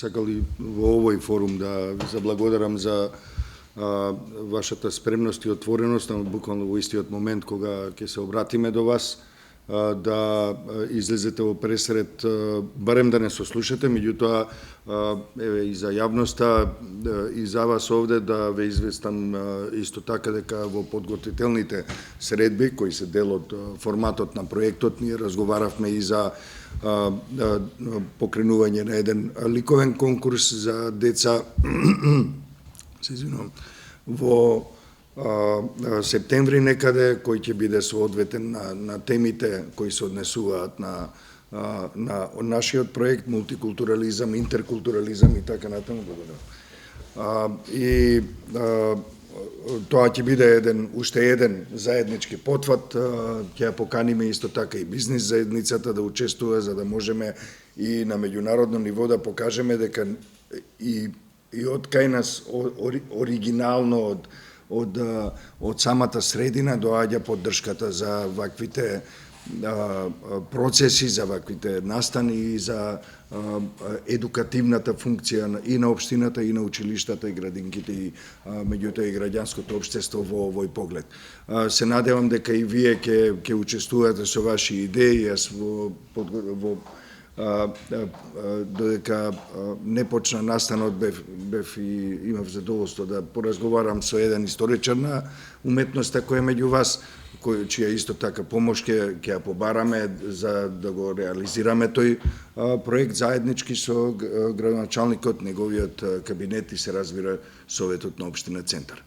сакали во овој форум да ви заблагодарам за вашата спремност и отвореност, буквално во истиот момент кога ќе се обратиме до вас, да излезете во пресред, барем да не сослушате, меѓутоа еве и за јавноста и за вас овде да ве известам исто така дека во подготвителните средби кои се дел од форматот на проектот ние разговаравме и за покренување на еден ликовен конкурс за деца се извинувам во септември некаде, кој ќе биде соодветен на темите кои се однесуваат на нашиот проект, мултикултурализам, интеркултурализам и така натаму. И тоа ќе биде уште еден заеднички потфат, ќе ја поканиме исто така и бизнис заедницата да учествува, за да можеме и на меѓународно ниво да покажеме дека и од кај нас оригинално од самата средина доаѓа поддршката за ваквите процеси, за ваквите настани и за едукативната функција и на општината, и на училиштата, и градинките, и меѓутоа и граѓанското општество во овој поглед. Се надевам дека и вие ќе учествувате со ваши идеи. Јас додека не почна настанот бев и имав задоволство да поразговарам со еден историчар на уметноста кој е меѓу вас, чија исто така помош ќе ја побараме за да го реализираме тој проект заеднички со градоначалникот, неговиот кабинет и се разбира Советот на општина Центар.